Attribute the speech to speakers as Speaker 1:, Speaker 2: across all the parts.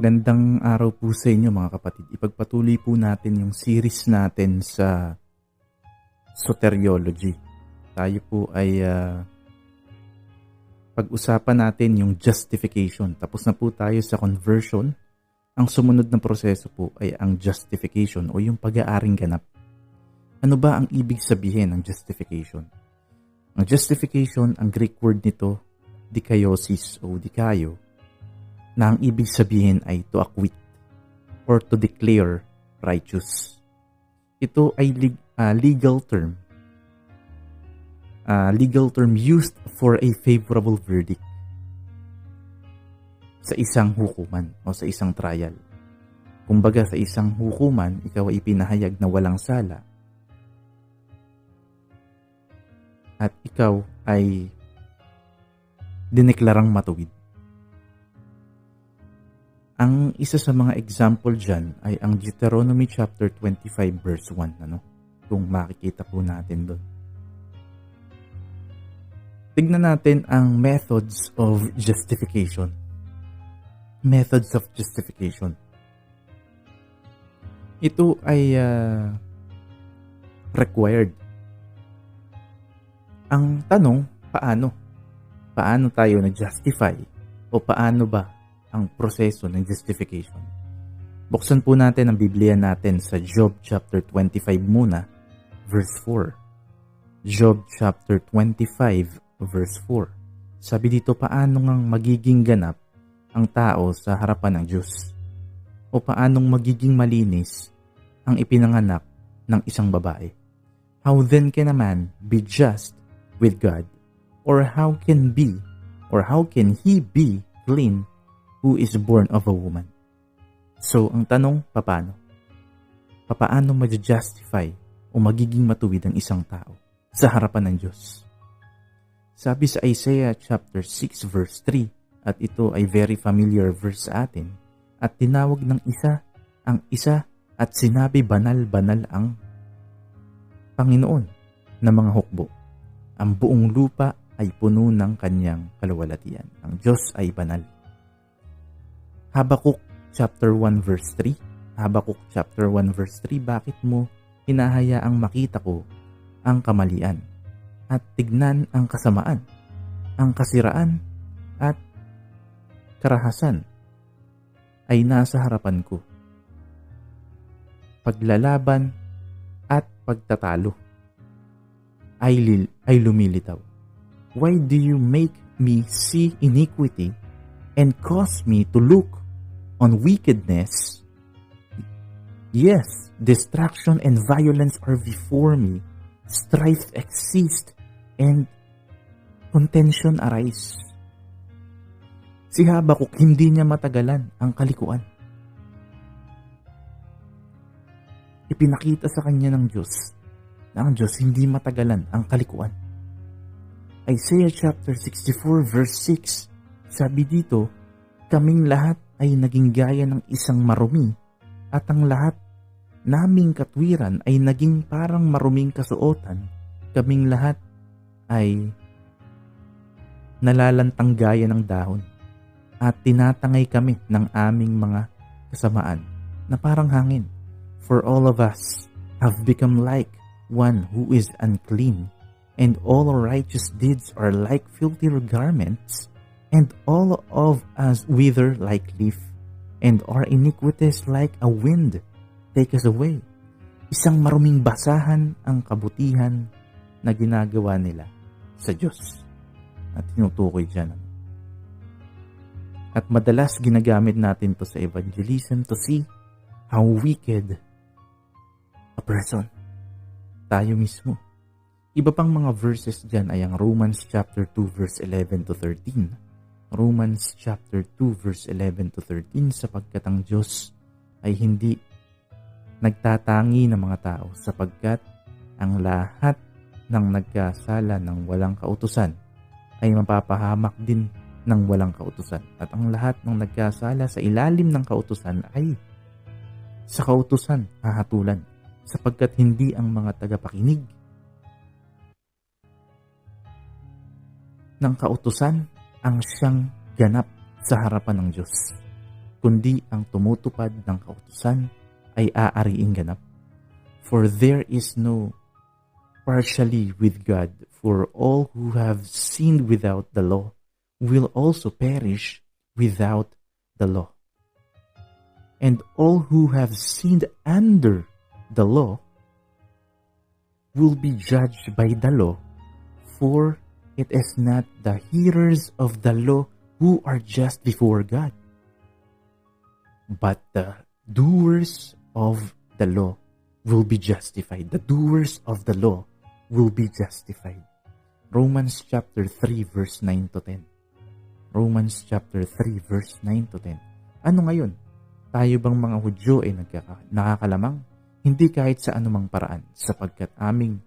Speaker 1: Magandang araw po sa inyo mga kapatid. Ipagpatuloy po natin yung series natin sa soteriology. Tayo po ay pag-usapan natin yung justification. Tapos na po tayo sa conversion. Ang sumunod na proseso po ay ang justification o yung pag-aaring ganap. Ano ba ang ibig sabihin ng justification? Ang justification, ang Greek word nito, dikaiosis o dikaio, na ang ibig sabihin ay to acquit or to declare righteous. Ito ay legal term used for a favorable verdict sa isang hukuman o sa isang trial. Kumbaga sa isang hukuman, ikaw ay ipinahayag na walang sala at ikaw ay dineklarang matuwid. Ang isa sa mga example dyan ay ang Deuteronomy chapter 25 verse 1. Kung makikita po natin doon. Tignan natin ang methods of justification. Methods of justification. Ito ay required. Ang tanong, paano? Paano tayo na-justify? O paano ba ang proseso ng justification? Buksan po natin ang Biblia natin sa Job chapter 25 muna, verse 4. Job chapter 25, verse 4. Sabi dito, paano ngang magiging ganap ang tao sa harapan ng Diyos? O paanong magiging malinis ang ipinanganak ng isang babae? How then can a man be just with God? Or how can he be clean who is born of a woman? So, ang tanong, paano? Paano ma-justify o magiging matuwid ang isang tao sa harapan ng Diyos? Sabi sa Isaiah chapter 6 verse 3, at ito ay very familiar verse sa atin, at tinawag ng isa ang isa at sinabi banal-banal ang Panginoon na mga hukbo. Ang buong lupa ay puno ng kanyang kaluwalhatian. Ang Diyos ay banal. Habakuk chapter 1 verse 3. Habakuk chapter 1 verse 3, bakit mo hinahayaang makita ko ang kamalian at tignan ang kasamaan, ang kasiraan at karahasan ay nasa harapan ko. Paglalaban at pagtatalo ay lumilitaw. Why do you make me see iniquity and cause me to look on wickedness? Yes, destruction and violence are before me. Strife exists and contention arise. Si Habakuk, hindi niya matagalan ang kalikuan. Ipinakita sa kanya ng Diyos na ang Diyos hindi matagalan ang kalikuan. Isaiah chapter 64 verse 6, sabi dito, kaming lahat ay naging gaya ng isang marumi at ang lahat naming katwiran ay naging parang maruming kasuotan. Kaming lahat ay nalalantang gaya ng dahon at tinatangay kami ng aming mga kasamaan na parang hangin. For all of us have become like one who is unclean, and all our righteous deeds are like filthy garments, and all of us wither like leaf, and our iniquities like a wind take us away. Isang maruming basahan ang kabutihan na ginagawa nila sa Diyos. At tinutukoy dyan. At madalas ginagamit natin to sa evangelism to see how wicked a person. Tayo mismo. Iba pang mga verses dyan ay ang Romans chapter 2 verse 11 to 13. Romans chapter 2 verse 11 to 13, sapagkat ang Diyos ay hindi nagtatangi ng mga tao, sapagkat ang lahat ng nagkasala ng walang kautusan ay mapapahamak din ng walang kautusan, at ang lahat ng nagkasala sa ilalim ng kautusan ay sa kautusan hahatulan, sapagkat hindi ang mga tagapakinig ng kautusan ang siyang ganap sa harapan ng Diyos. kundi ang tumutupad ng kautusan ay aariing ganap. For there is no partially with God, for all who have sinned without the law will also perish without the law. And all who have sinned under the law will be judged by the law, for it is not the hearers of the law who are just before God, but the doers of the law will be justified. The doers of the law will be justified. Romans chapter 3 verse 9 to 10. Romans chapter 3 verse 9 to 10. Ano ngayon? Tayo bang mga Hudyo ay nakakalamang? Hindi kahit sa anumang paraan, sapagkat aming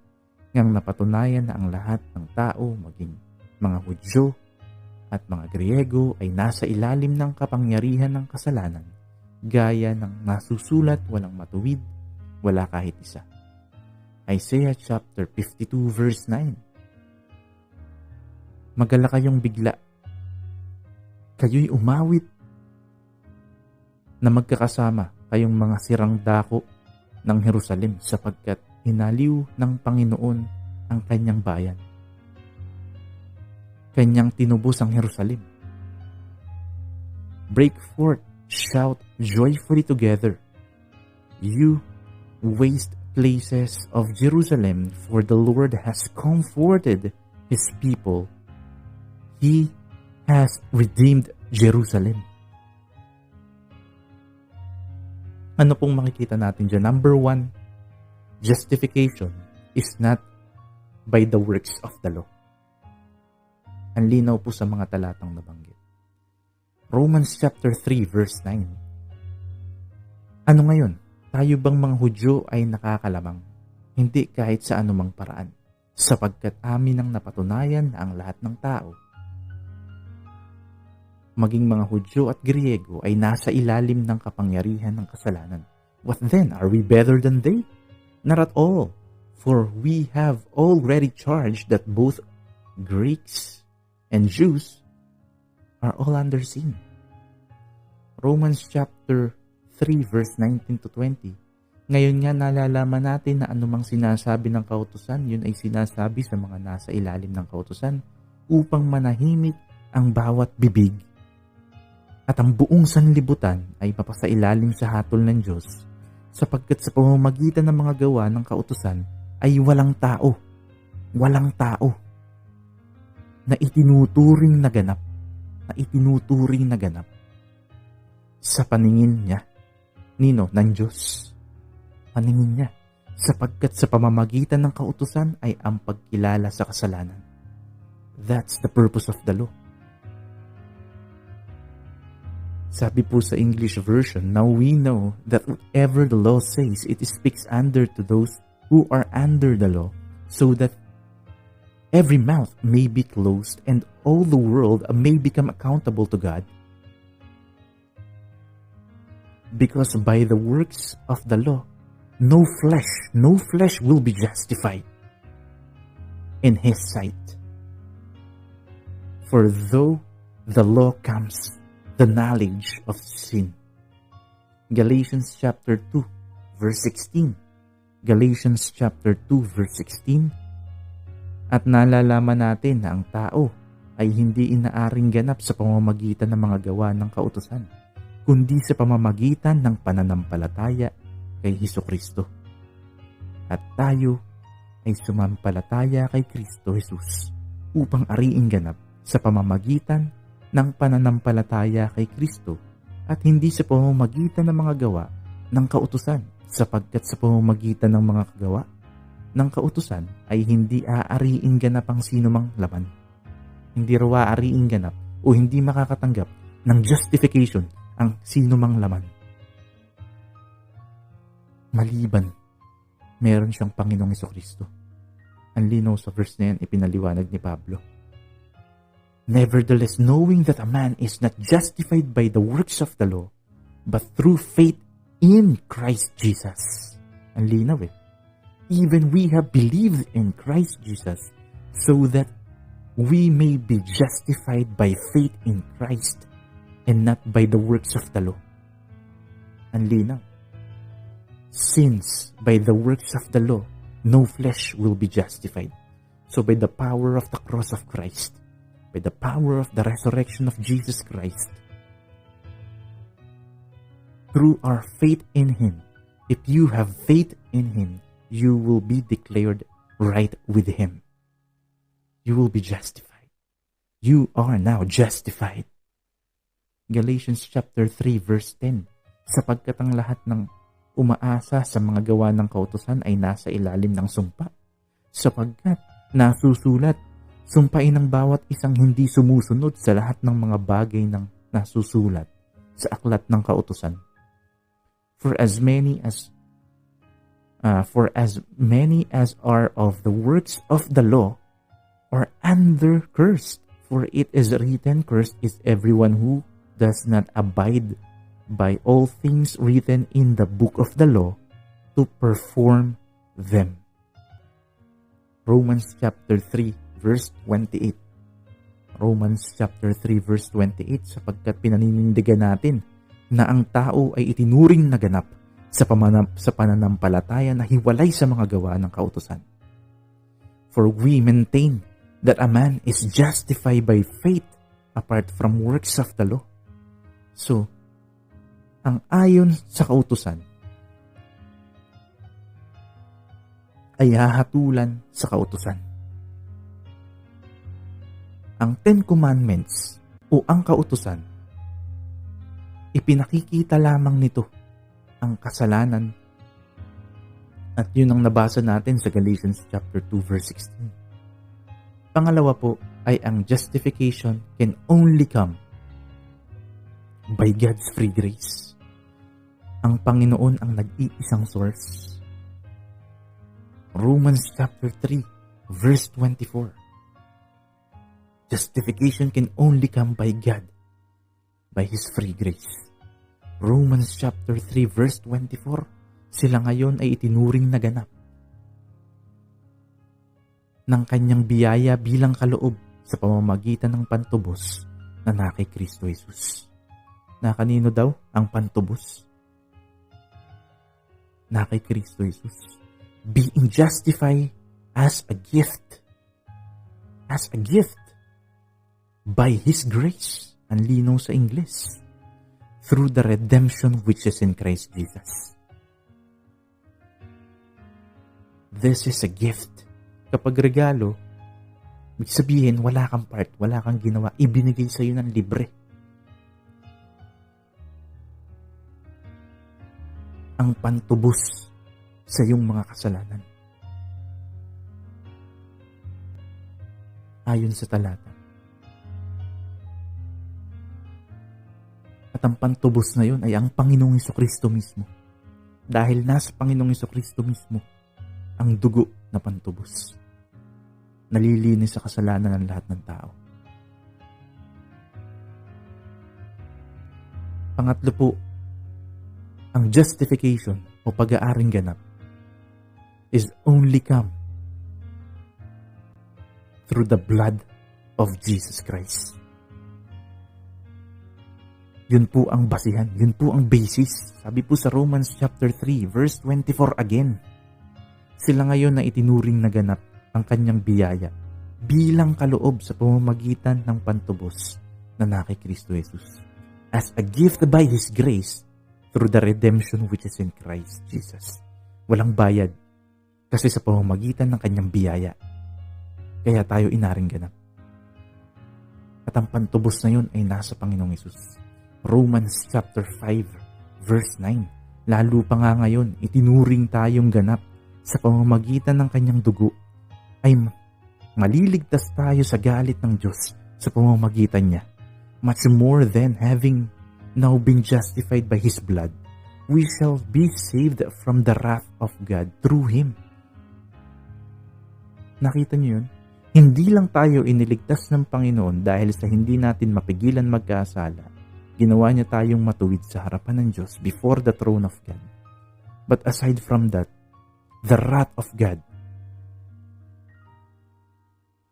Speaker 1: ngang napatunayan na ang lahat ng tao, maging mga Hudyo at mga Griego, ay nasa ilalim ng kapangyarihan ng kasalanan, gaya ng nasusulat, walang matuwid, wala kahit isa. Isaiah chapter 52 verse 9. Magala kayong bigla, kayo'y umawit na magkakasama kayong mga sirang dako ng Jerusalem, sapagkat hinaliw ng Panginoon ang kanyang bayan. Kanyang tinubos ang Jerusalem. Break forth, shout joyfully together, you waste places of Jerusalem, for the Lord has comforted His people. He has redeemed Jerusalem. Ano pong makikita natin dyan? Number 1, justification is not by the works of the law. Ang linaw po sa mga talatang nabanggit. Romans chapter 3 verse 9. Ano ngayon? Tayo bang mga Hudyo ay nakakalamang? Hindi kahit sa anumang paraan, sapagkat amin ang napatunayan na ang lahat ng tao, maging mga Hudyo at Griego, ay nasa ilalim ng kapangyarihan ng kasalanan. What then? Are we better than they? Not at all. For we have already charged that both Greeks and Jews are all under sin. Romans chapter 3 verse 19 to 20. Ngayon nga nalalaman natin na anumang sinasabi ng kautusan, yun ay sinasabi sa mga nasa ilalim ng kautusan upang manahimik ang bawat bibig. At ang buong sanlibutan ay mapasailalim sa hatol ng Diyos, sapagkat sa pamamagitan ng mga gawa ng kautusan ay walang tao na itinuturing na ganap sa paningin niya, ng Diyos. Paningin niya, sapagkat sa pamamagitan ng kautusan ay ang pagkilala sa kasalanan. That's the purpose of the law. Sabi po sa English version, now we know that whatever the law says, it speaks under to those who are under the law, so that every mouth may be closed and all the world may become accountable to God. Because by the works of the law, no flesh will be justified in His sight. For though the law comes, the knowledge of sin. Galatians chapter 2 verse 16. Galatians chapter 2 verse 16. At nalalaman natin na ang tao ay hindi inaaring ganap sa pamamagitan ng mga gawa ng kautusan, kundi sa pamamagitan ng pananampalataya kay Hesukristo. At tayo ay sumampalataya kay Kristo Jesus upang ariing ganap sa pamamagitan ng pananampalataya kay Kristo at hindi sa pamamagitan ng mga gawa ng kautusan, sapagkat sa pamamagitan ng mga kagawa ng kautusan ay hindi aariing ganap ang sinumang laman. Hindi raw aariing ganap o hindi makakatanggap ng justification ang sinumang laman. Maliban, meron siyang Panginoong Hesukristo. Ang linaw sa verse na yan, ipinaliwanag ni Pablo. Nevertheless, knowing that a man is not justified by the works of the law, but through faith in Christ Jesus. Ang linaw Even we have believed in Christ Jesus, so that we may be justified by faith in Christ, and not by the works of the law. Ang linaw. Since by the works of the law, no flesh will be justified. So by the power of the cross of Christ, by the power of the resurrection of Jesus Christ, through our faith in Him, if you have faith in Him, you will be declared right with Him. You will be justified. You are now justified. Galatians chapter 3 verse 10. Sapagkat ang lahat ng umaasa sa mga gawa ng kautusan ay nasa ilalim ng sumpa. Sapagkat nasusulat, sumpain ng bawat isang hindi sumusunod sa lahat ng mga bagay ng nasusulat sa aklat ng kautusan. For as many as are of the works of the law are under curse. For it is written, cursed is everyone who does not abide by all things written in the book of the law to perform them. Romans chapter 3 verse 28. Romans chapter 3 verse 28, sapagkat pinaninindigan natin na ang tao ay itinuring na ganap sa pananampalataya na hiwalay sa mga gawa ng kautusan. For we maintain that a man is justified by faith apart from works of the law. So, ang ayon sa kautusan ay hahatulan sa kautusan. Ang Ten Commandments o ang kautusan, ipinakikita lamang nito ang kasalanan, at yun ang nabasa natin sa Galatians chapter 2 verse 16. Pangalawa po ay ang justification can only come by God's free grace. Ang Panginoon ang nag-iisang source. Romans chapter 3 verse 24. Justification can only come by God, by His free grace. Romans chapter 3 verse 24. Sila ngayon ay itinuring na ganap ng kanyang biyaya bilang kaloob sa pamamagitan ng pantubos na kay Kristo Jesus. Na kanino daw ang pantubos? Na kay Kristo Jesus. Being justified as a gift. As a gift. By His grace. Ang linaw sa Ingles. Through the redemption which is in Christ Jesus. This is a gift. Kapag regalo, ibig sabihin, wala kang part, wala kang ginawa, ibinigay sa iyo ng libre. Ang pantubos sa iyong mga kasalanan. Ayon sa talata. At ang pantubos na yun ay ang Panginoong Jesucristo mismo. Dahil nasa Panginoong Jesucristo mismo ang dugo na pantubos. Nalilinis sa kasalanan ng lahat ng tao. Pangatlo po, ang justification o pag-aaring ganap is only come through the blood of Jesus Christ. Yun po ang basihan, yun po ang basis. Sabi po sa Romans chapter 3 verse 24 again, sila ngayon na itinuring na ganap ang kanyang biyaya bilang kaloob sa pamamagitan ng pantubos na kay Kristo Jesus. As a gift by His grace through the redemption which is in Christ Jesus. Walang bayad kasi sa pamamagitan ng kanyang biyaya. Kaya tayo inaring ganap. At ang pantubos na yun ay nasa Panginoong Jesus. Romans chapter 5 verse 9. Lalo pa nga ngayon, itinuring tayong ganap sa pamamagitan ng kanyang dugo ay maliligtas tayo sa galit ng Diyos sa pamamagitan niya. Much more than having now been justified by His blood, we shall be saved from the wrath of God through Him. Nakita niyo yun? Hindi lang tayo iniligtas ng Panginoon dahil sa hindi natin mapigilan magkasala. Ginawa niya tayong matuwid sa harapan ng Diyos before the throne of God. But aside from that, the wrath of God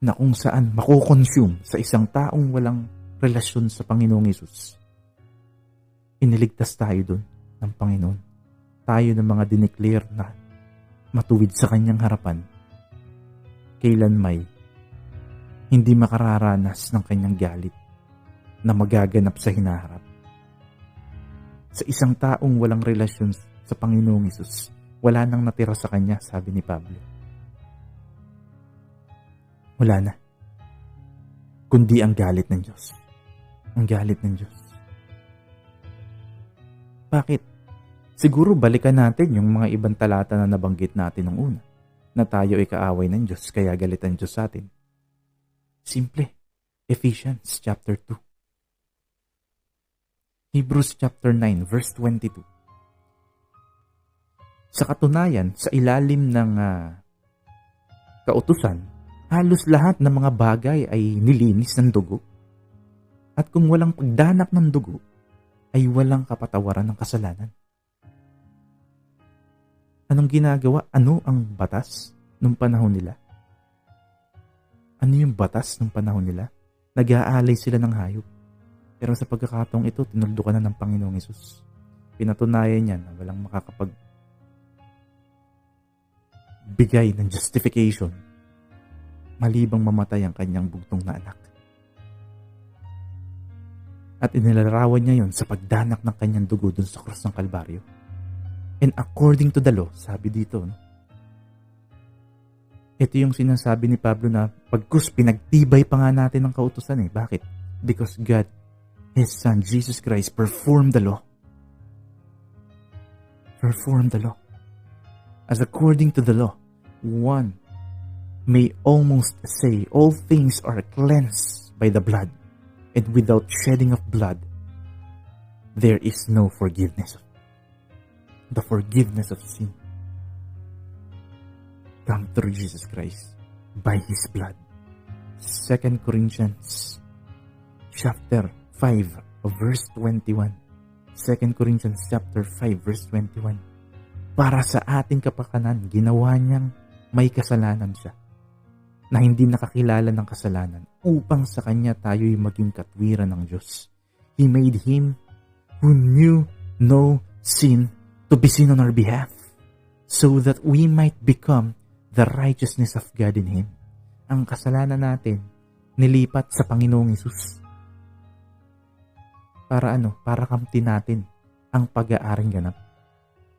Speaker 1: na kung saan makukonsume sa isang taong walang relasyon sa Panginoong Hesus. Iniligtas tayo dun. ng Panginoon. Tayo ng mga dineclare na matuwid sa kanyang harapan, kailan may hindi makararanas ng kanyang galit na magaganap sa hinaharap. Sa isang taong walang relasyon sa Panginoong Hesus, wala nang natira sa kanya, sabi ni Pablo. Wala na. Kundi ang galit ng Diyos. Ang galit ng Diyos. Bakit? Siguro balikan natin yung mga ibang talata na nabanggit natin nung una, na tayo ay kaaway ng Diyos, kaya galit ang Diyos sa atin. Simple. Ephesians chapter 2. Hebrews chapter 9 verse 22. Sa katunayan, sa ilalim ng kautusan, halos lahat ng mga bagay ay nilinis ng dugo. At kung walang pagdanak ng dugo, ay walang kapatawaran ng kasalanan. Anong ginagawa? Ano ang batas nung panahon nila? Ano yung batas nung panahon nila? Nag-aalay sila ng hayop. Pero sa pagkakataong ito, tinuldukan na ng Panginoong Hesus. Pinatunayan niya na walang makakapagbigay ng justification malibang mamatay ang kanyang bugtong na anak. At inilarawan niya yon sa pagdanak ng kanyang dugo dun sa krus ng Kalbaryo. And according to the law, sabi dito, no? Ito yung sinasabi ni Pablo na pagkus pinagtibay pa nga natin ng kautusan eh. Bakit? Because God, His Son, Jesus Christ, performed the law. Performed the law. As according to the law, one may almost say all things are cleansed by the blood, and without shedding of blood, there is no forgiveness. The forgiveness of sin come through Jesus Christ by His blood. 2 Corinthians chapter 5 verse 21. 2 Corinthians chapter 5 verse 21. Para sa ating kapakanan, ginawa niyang may kasalanan siya, na hindi nakakilala ng kasalanan, upang sa Kanya tayo'y maging katwiran ng Diyos. He made Him who knew no sin to be sin on our behalf, so that we might become the righteousness of God in Him. Ang kasalanan natin, nilipat sa Panginoong Hesus. Para ano? Para kamtin natin ang pag-aaring ganap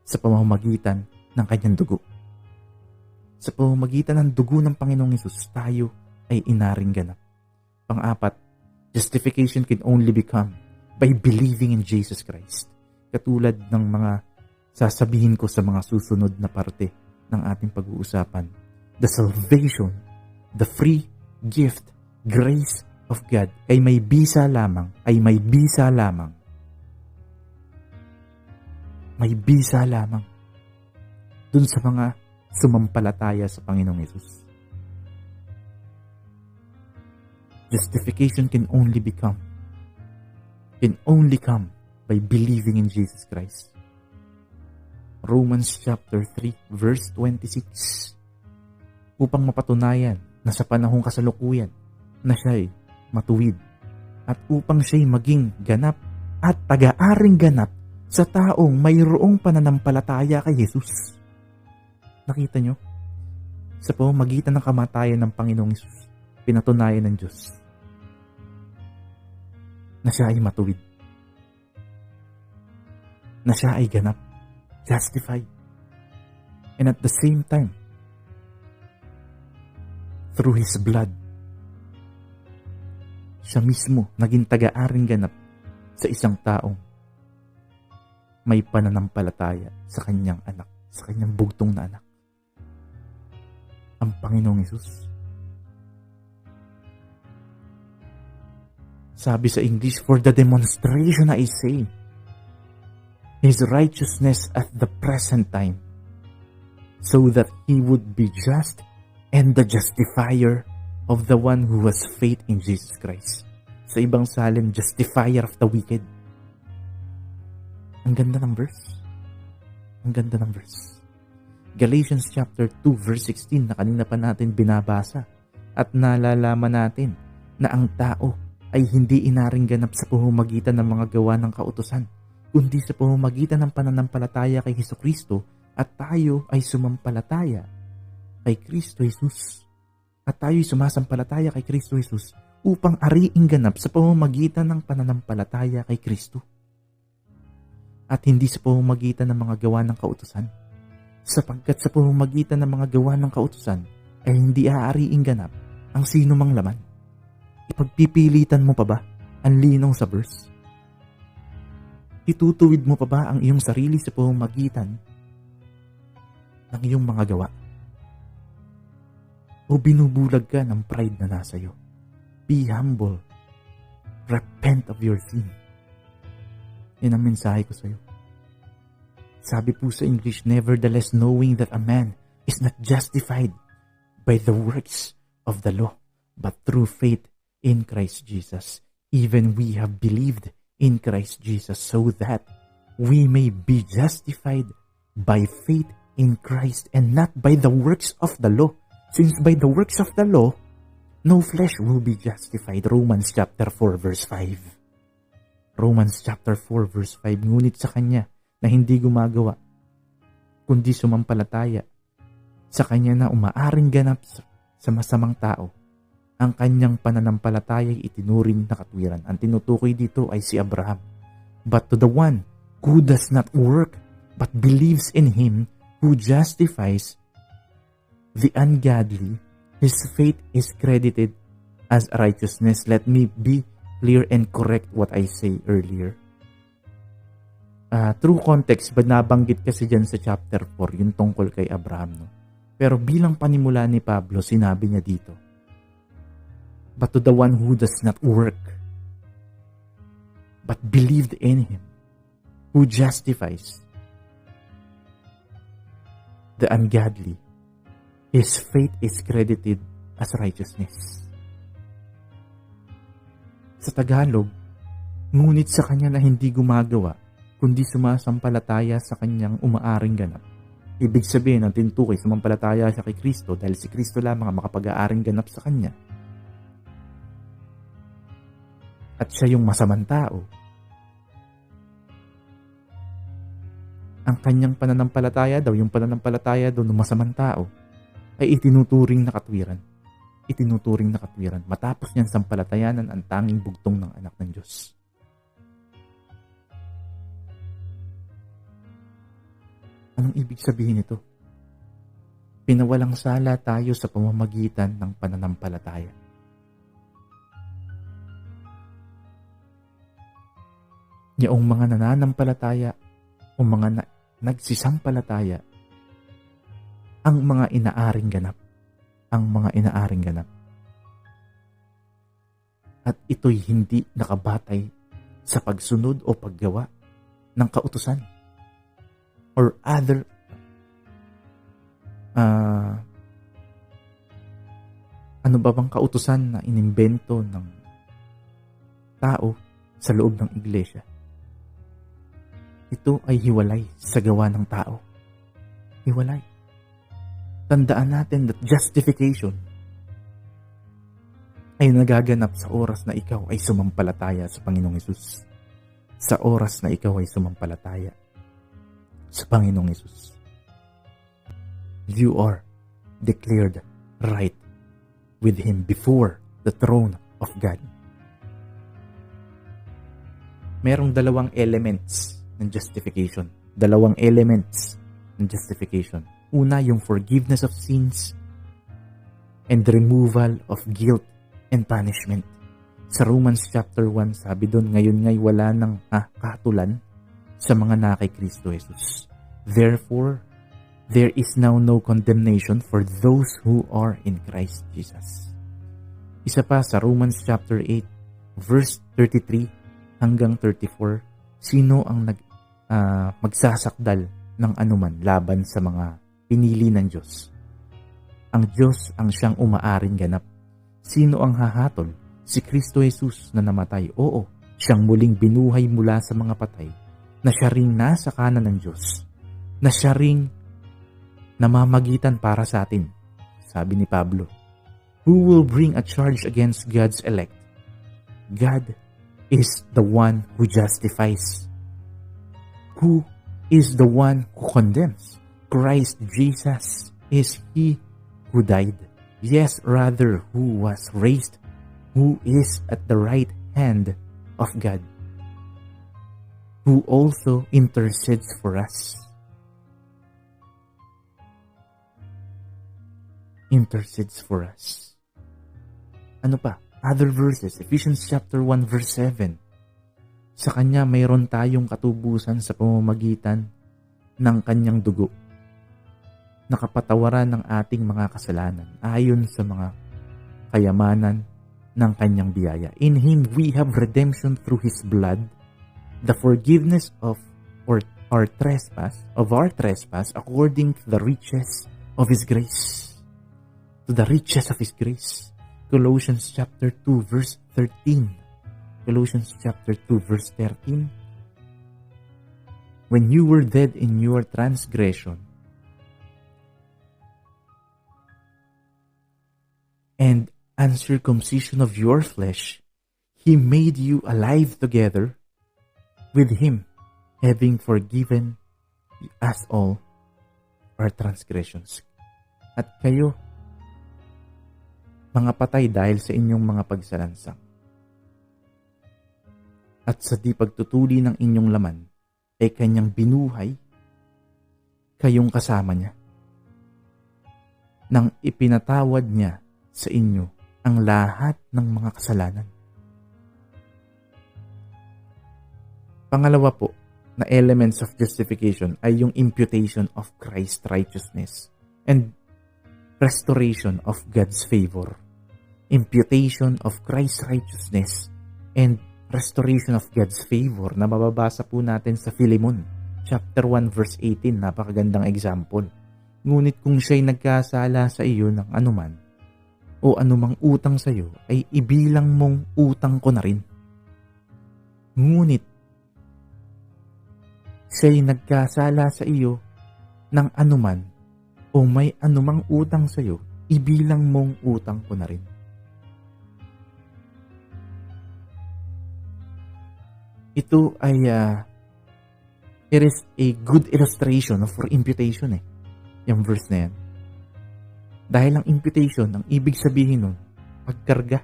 Speaker 1: sa pamamagitan ng Kanyang dugo. Sa pamamagitan ng dugo ng Panginoong Hesus, tayo ay inaring ganap. Pang-apat, justification can only become by believing in Jesus Christ. Katulad ng mga sasabihin ko sa mga susunod na parte ng ating pag-uusapan. The salvation, the free gift, grace of God ay may bisa lamang, may bisa lamang dun sa mga sumampalataya sa Panginoong Hesus. Justification can only come by believing in Jesus Christ. Romans chapter 3 verse 26. Upang mapatunayan na sa panahong kasalukuyan na siya'y matuwid, at upang siya'y maging ganap at taga-aring ganap sa taong mayroong pananampalataya kay Jesus. Nakita nyo? Sa pamamagitan ng kamatayan ng Panginoong Hesus, pinatunayan ng Diyos na siya ay matuwid, na siya ay ganap, justified. And at the same time, through His blood, siya mismo naging taga-aring ganap sa isang taong may pananampalataya sa kanyang anak, sa kanyang bugtong na anak, ang Panginoong Hesus. Sabi sa English, for the demonstration, I say, His righteousness at the present time, so that He would be just and the justifier of the one who has faith in Jesus Christ. Sa ibang salin, justifier of the wicked. Ang ganda ng verse. Ang ganda ng verse. Galatians chapter 2 verse 16 na kanina pa natin binabasa, at nalalaman natin na ang tao ay hindi inaring ganap sa pamamagitan ng mga gawa ng kautusan, kundi sa pamamagitan ng pananampalataya kay Hesukristo at tayo ay sumampalataya kay Kristo Jesus. At tayo ay sumasampalataya kay Kristo Jesus upang ariing ganap sa pamamagitan ng pananampalataya kay Kristo. At hindi sa pamamagitan ng mga gawa ng kautusan. Sapagkat sa pamamagitan ng mga gawa ng kautusan ay hindi aariing ganap ang sino mang laman. Ipagpipilitan mo pa ba ang linong sa verse? Itutuwid mo pa ba ang iyong sarili sa pamamagitan ng iyong mga gawa? O binubulag ka ng pride na nasa iyo? Be humble. Repent of your sin. Yan ang mensahe ko sa iyo. Sabi po sa English, nevertheless knowing that a man is not justified by the works of the law, but through faith in Christ Jesus. Even we have believed in Christ Jesus so that we may be justified by faith in Christ and not by the works of the law. Since by the works of the law, no flesh will be justified. Romans chapter 4 verse 5. Romans chapter 4 verse 5. Ngunit sa Kanya na hindi gumagawa, kundi sumampalataya sa Kanya na umaaring ganap sa masamang tao, ang Kanyang pananampalataya ay itinuring na katwiran. Ang tinutukoy dito ay si Abraham. But to the one who does not work, but believes in Him who justifies the ungodly, his faith is credited as righteousness. Let me be clear and correct what I say earlier. True context, ba nabanggit kasi dyan sa chapter 4, yung tungkol kay Abraham. No? Pero bilang panimula ni Pablo, sinabi niya dito, but to the one who does not work, but believed in Him, who justifies the ungodly, his faith is credited as righteousness. Sa Tagalog, ngunit sa kanya na hindi gumagawa, kundi sumasampalataya sa kanyang umaaring ganap. Ibig sabihin, ang tinutukoy, sumampalataya siya kay Kristo dahil si Kristo lamang ang makapag-aaring ganap sa kanya. At siya yung masamang tao. Ang kanyang pananampalataya daw, yung pananampalataya daw ng masamang tao, ay itinuturing na katwiran. Itinuturing na katwiran. Matapos niyan sampalatayanan ang tanging bugtong ng anak ng Diyos. Anong ibig sabihin nito? Pinawalang sala tayo sa pamamagitan ng pananampalataya. Yaong mga nananampalataya o mga nagsisampalataya, ang mga inaaring ganap. Ang mga inaaring ganap. At ito'y hindi nakabatay sa pagsunod o paggawa ng kautusan or other ano ba bang kautusan na inimbento ng tao sa loob ng iglesia. Ito ay hiwalay sa gawa ng tao. Hiwalay. Tandaan natin that justification ay nagaganap sa oras na ikaw ay sumampalataya sa Panginoong Hesus. Sa oras na ikaw ay sumampalataya sa Panginoong Hesus. You are declared right with Him before the throne of God. Merong dalawang elements ng justification. Dalawang elements ng justification. Una, yung forgiveness of sins and removal of guilt and punishment. Sa Romans chapter 1, sabi doon, ngayon ngay wala nang kahatulan sa mga na kay Kristo Jesus. Therefore, there is now no condemnation for those who are in Christ Jesus. Isa pa sa Romans chapter 8, verse 33 hanggang 34, sino ang magsasakdal ng anuman laban sa mga pinili ng Diyos? Ang Diyos ang siyang umaaring ganap. Sino ang hahatol? Si Kristo Jesus na namatay. Oo, siyang muling binuhay mula sa mga patay, na siya ring nasa kanan ng Diyos, na siya ring namamagitan para sa atin. Sabi ni Pablo, who will bring a charge against God's elect? God is the one who justifies. who is the one who condemns? Christ Jesus is He who died. Yes, rather, who was raised, who is at the right hand of God, who also intercedes for us. Intercedes for us. Ano pa? Other verses, Ephesians chapter 1 verse 7. Sa Kanya mayroon tayong katubusan sa pamamagitan ng Kanyang dugo, nakapatawaran ng ating mga kasalanan ayon sa mga kayamanan ng Kanyang biyaya. In Him we have redemption through His blood, the forgiveness of our trespass, according to the riches of His grace. To the riches of His grace. Colossians chapter 2 verse 13. Colossians chapter 2 verse 13. When you were dead in your transgression and uncircumcision of your flesh, He made you alive together with Him, having forgiven us all our transgressions. At kayo, mga patay dahil sa inyong mga pagsalansang. At sa di pagtutuli ng inyong laman, ay Kanyang binuhay, kayong kasama niya. Nang ipinatawad niya sa inyo ang lahat ng mga kasalanan. Pangalawa po, na elements of justification ay yung imputation of Christ's righteousness and restoration of God's favor. Imputation of Christ's righteousness and restoration of God's favor na mababasa po natin sa Philemon chapter 1 verse 18, napakagandang example. Ngunit kung siya'y nagkasala sa iyo ng anuman o anumang utang sa iyo, ay ibilang mong utang ko na rin. Ngunit siya'y nagkasala sa iyo ng anuman o may anumang utang sa iyo, ibilang mong utang ko na rin. Ito ay it is a good illustration for imputation yung verse na yan. Dahil ang imputation, ang ibig sabihin nun, pagkarga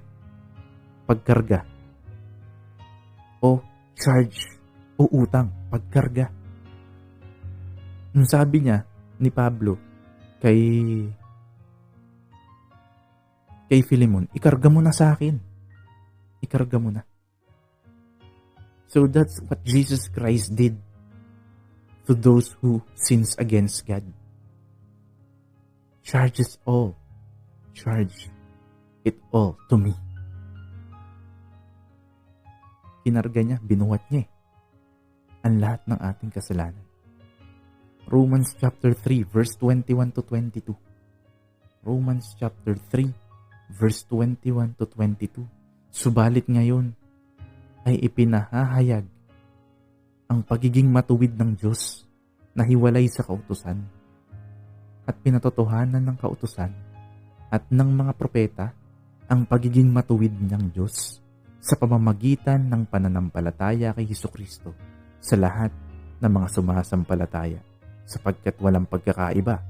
Speaker 1: o charge o utang, pagkarga. Nung sabi niya ni Pablo kay Philemon, ikarga mo na sa akin. Ikarga mo na. So that's what Jesus Christ did to those who sins against God. Charge it all to me. Kinarga niya, binuhat niya ang lahat ng ating kasalanan. Romans chapter 3 verse 21 to 22. Romans chapter 3 verse 21 to 22. Subalit ngayon ay ipinahahayag ang pagiging matuwid ng Diyos na hiwalay sa kautusan at pinatotohanan ng kautusan at ng mga propeta ang pagiging matuwid ng Diyos sa pamamagitan ng pananampalataya kay Hesukristo sa lahat ng mga sumasampalataya sapagkat walang pagkakaiba.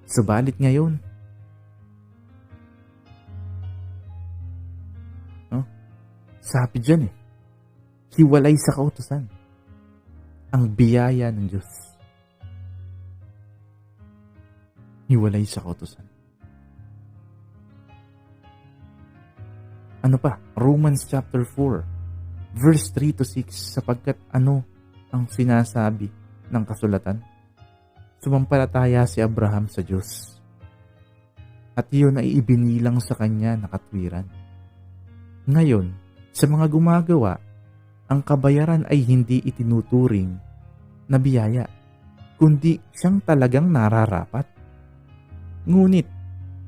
Speaker 1: Subalit ngayon, sabi dyan hiwalay sa kautusan ang biyaya ng Diyos. Hiwalay sa kautusan. Ano pa? Romans chapter 4 verse 3 to 6, sapagkat ano ang sinasabi ng kasulatan? Sumampalataya si Abraham sa Diyos at iyon ay ibinilang sa kanya na katwiran. Ngayon, sa mga gumagawa, ang kabayaran ay hindi itinuturing na biyaya, kundi siyang talagang nararapat. Ngunit,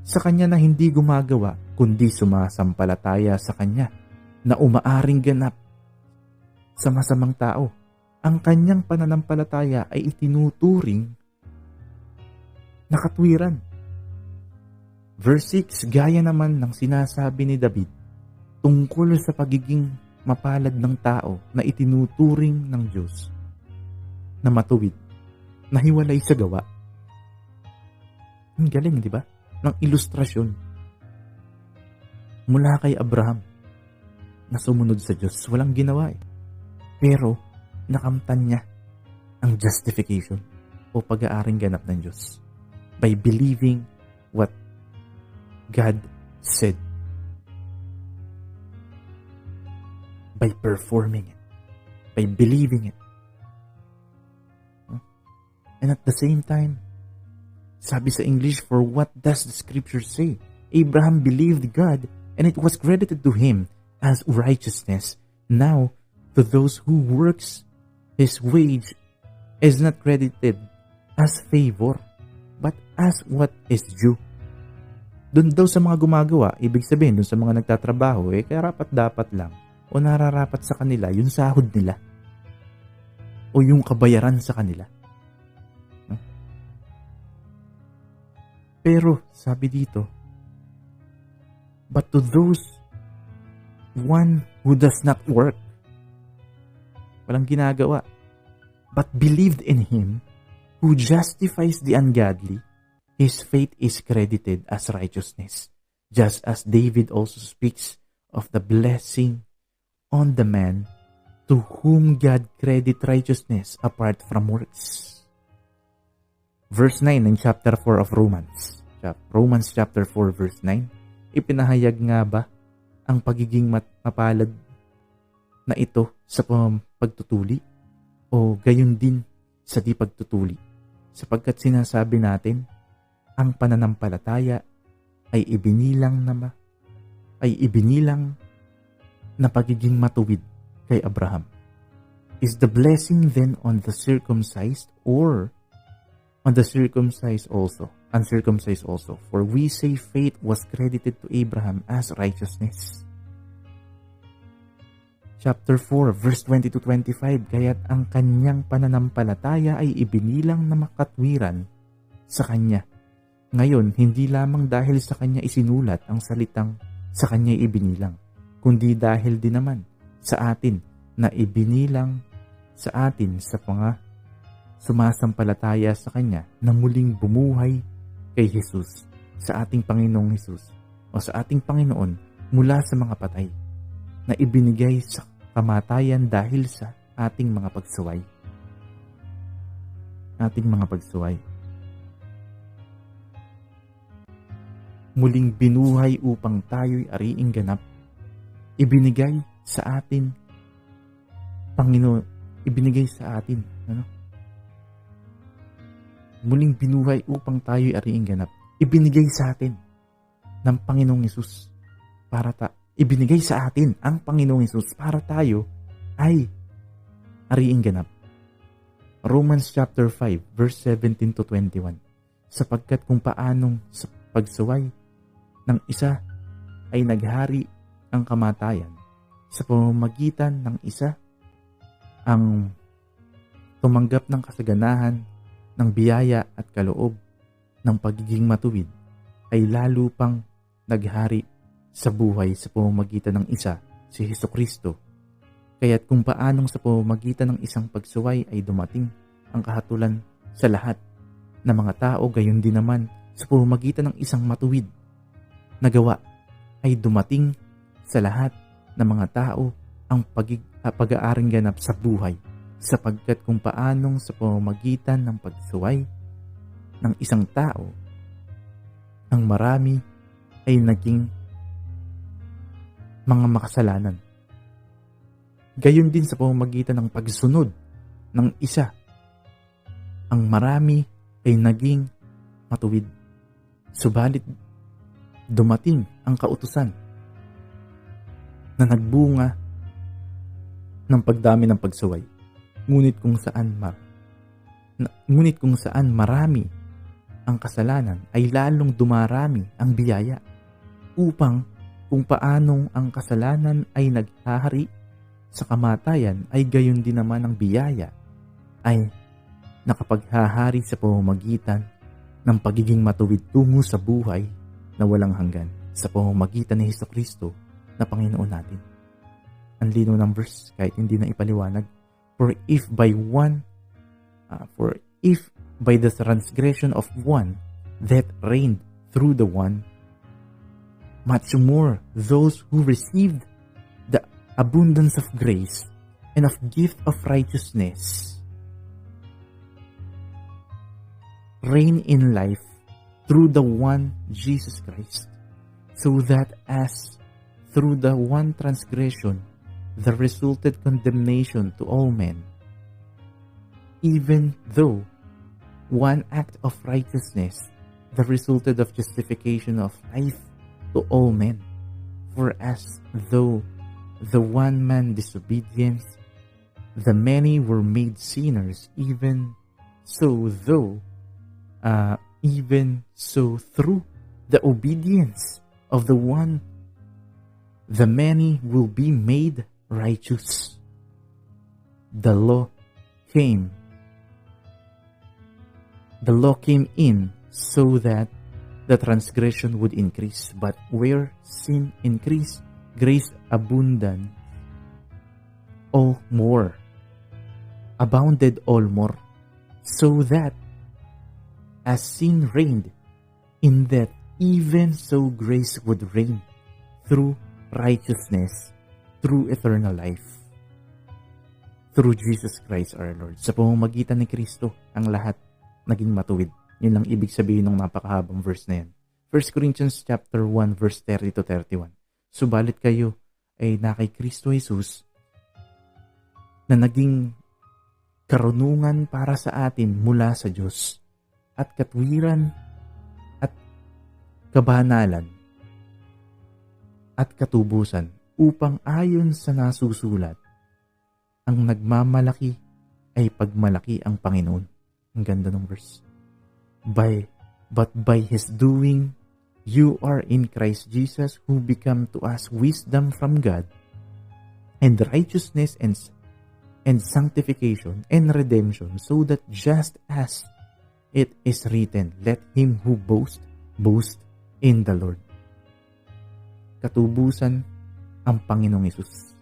Speaker 1: sa kanya na hindi gumagawa, kundi sumasampalataya sa kanya na umaaring ganap sa masamang tao, ang kanyang pananampalataya ay itinuturing na katwiran. Verse 6, gaya naman ng sinasabi ni David, tungkol sa pagiging mapalad ng tao na itinuturing ng Diyos na matuwid, na hiwalay sa gawa. Ang galing, di ba? Ng ilustrasyon mula kay Abraham na sumunod sa Diyos. Walang ginawa eh. Pero nakamtan niya ang justification o pag-aaring ganap ng Diyos by believing what God said, by performing it, by believing it. And at the same time, sabi sa English, for what does the scripture say? Abraham believed God and it was credited to him as righteousness. Now, to those who works, his wage is not credited as favor, but as what is due. Doon daw sa mga gumagawa, ibig sabihin, doon sa mga nagtatrabaho, karapat-dapat lang o nararapat sa kanila yung sahod nila o yung kabayaran sa kanila. Pero, sabi dito, but to those one who does not work, walang ginagawa, but believed in him who justifies the ungodly, his faith is credited as righteousness, just as David also speaks of the blessing on the man to whom God credit righteousness apart from works. Verse 9 in chapter 4 of Romans. Romans chapter 4 verse 9. Ipinahayag nga ba ang pagiging mapalad na ito sa pagtutuli o gayon din sa di pagtutuli? Sapagkat sinasabi natin, ang pananampalataya ay ibinilang na pagiging matuwid kay Abraham. Is the blessing then on the circumcised or on the uncircumcised also? For we say faith was credited to Abraham as righteousness. Chapter 4, verse 20-25, kaya't ang kanyang pananampalataya ay ibinilang na makatwiran sa kanya. Ngayon, hindi lamang dahil sa kanya isinulat ang salitang sa kanya ibinilang, kundi dahil din naman sa atin na ibinilang sa atin sa mga sumasampalataya sa kanya na muling bumuhay kay Jesus, sa ating Panginoong Jesus o sa ating Panginoon mula sa mga patay, na ibinigay sa kamatayan dahil sa ating mga pagsuway. Muling binuhay upang tayo'y ariing ganap. Ibinigay sa atin, Panginoon, ibinigay sa atin, muling binuhay upang tayo'y ariing ganap. Ibinigay sa atin ng Panginoong Hesus ibinigay sa atin ang Panginoong Hesus para tayo ay ariing ganap. Romans chapter 5 verse 17-21. Sapagkat kung paanong sa pagsuway ng isa ay naghari ang kamatayan, sa pamamagitan ng isa ang tumanggap ng kasaganahan ng biyaya at kaloob ng pagiging matuwid, ay lalo pang naghari sa buhay sa pamamagitan ng isa, si Hesukristo. Kaya't kung paanong sa pamamagitan ng isang pagsuway ay dumating ang kahatulan sa lahat ng mga tao, gayon din naman sa pamamagitan ng isang matuwid na gawa ay dumating sa lahat ng mga tao ang pag-aaring ganap sa buhay. Sapagkat kung paanong sa pamamagitan ng pagsuway ng isang tao, ang marami ay naging mga makasalanan. Gayon din sa pamamagitan ng pagsunod ng isa, ang marami ay naging matuwid. Subalit, dumating ang kautusan na nagbunga ng pagdami ng pagsuway. Ngunit kung saan marami ang kasalanan, ay lalong dumarami ang biyaya, upang kung paanong ang kasalanan ay naghahari sa kamatayan, ay gayon din naman ang biyaya ay nakapaghahari sa pamamagitan ng pagiging matuwid tungo sa buhay na walang hanggan, sa pamamagitan ni Hesukristo na Panginoon natin. Ang lino ng verse kahit hindi na ipaliwanag. For if by one For if by the transgression of one death reigned through the one, much more those who received the abundance of grace and of gift of righteousness reign in life through the one Jesus Christ, so that as through the one transgression there resulted condemnation to all men, even though one act of righteousness there resulted of justification of life to all men. For as though the one man disobedience, the many were made sinners, even so through the obedience of the one, the many will be made righteous. The law came in so that the transgression would increase. But where sin increased, grace abounded abounded all more, so that as sin reigned in death, even so grace would reign through righteousness, through eternal life, through Jesus Christ our Lord. Sa pamamagitan ni Kristo, ang lahat naging matuwid. Yun lang ibig sabihin ng napakahabang verse na yan. 1 Corinthians chapter 1 verse 30 to 31. Subalit kayo ay na kay Kristo Jesus na naging karunungan para sa atin mula sa Diyos, at katwiran at kabanalan at katubusan, upang ayon sa nasusulat, ang nagmamalaki ay pagmalaki ang Panginoon. Ang ganda ng verse. But by His doing, you are in Christ Jesus, who become to us wisdom from God, and righteousness and sanctification and redemption, so that just as it is written, let him who boast in the Lord. Katubusan ang Panginoong Hesus,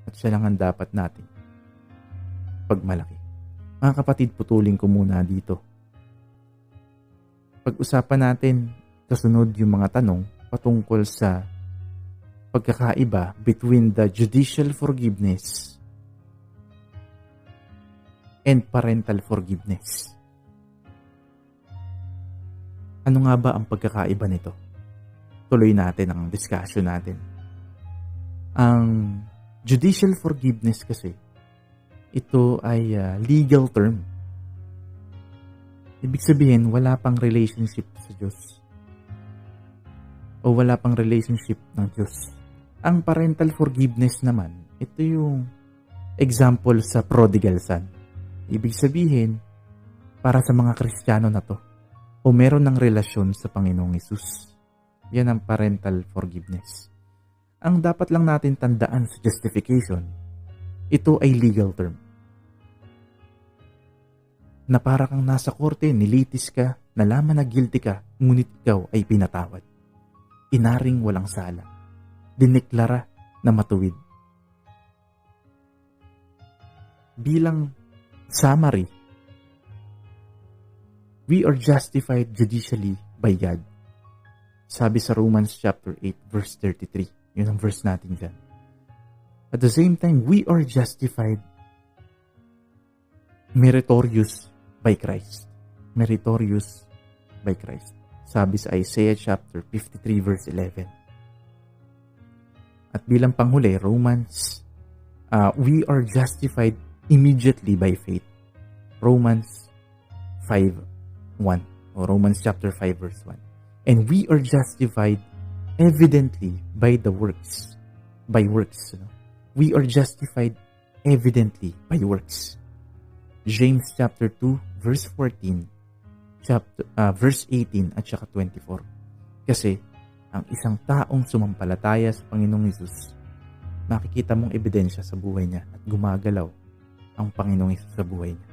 Speaker 1: at siya lang ang dapat natin pagmalaki. Mga kapatid, putulin ko muna dito. Pag-usapan natin kasunod yung mga tanong patungkol sa pagkakaiba between the judicial forgiveness and parental forgiveness. Ano nga ba ang pagkakaiba nito? Tuloy natin ang discussion natin. Ang judicial forgiveness kasi, ito ay legal term. Ibig sabihin, wala pang relationship sa Diyos. O wala pang relationship ng Diyos. Ang parental forgiveness naman, ito yung example sa prodigal son. Ibig sabihin, para sa mga Kristiyano na to, o meron ng relasyon sa Panginoong Hesus. Yan ang parental forgiveness. Ang dapat lang natin tandaan sa justification, ito ay legal term. Na para kang nasa korte, nilitis ka, nalaman na guilty ka, ngunit ikaw ay pinatawad. Inaring walang sala. Dineklara na matuwid. Bilang summary, we are justified judicially by God. Sabi sa Romans chapter 8 verse 33. Yun ang verse natin dyan. At the same time, we are justified meritorious by Christ. Meritorious by Christ. Sabi sa Isaiah chapter 53 verse 11. At bilang panghuli, Romans, we are justified immediately by faith. Romans 5:1 or Romans chapter 5 verse 1. And we are justified evidently by the works. By works. We are justified evidently by works. James chapter 2 verse 14, verse 18 at saka 24. Kasi ang isang taong sumampalataya sa Panginoong Hesus, makikita mong ebidensya sa buhay niya at gumagalaw ang Panginoong Hesus sa buhay niya.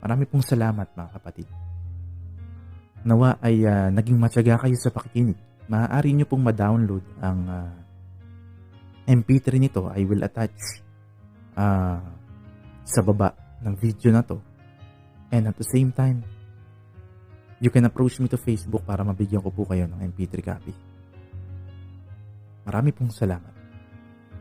Speaker 1: Marami pong salamat mga kapatid. Nawa ay naging matyaga kayo sa pakikinig. Maaari nyo pong ma-download ang MP3 nito. I will attach sa baba ng video na to. And at the same time, you can approach me to Facebook para mabigyan ko po kayo ng MP3 copy. Marami pong salamat.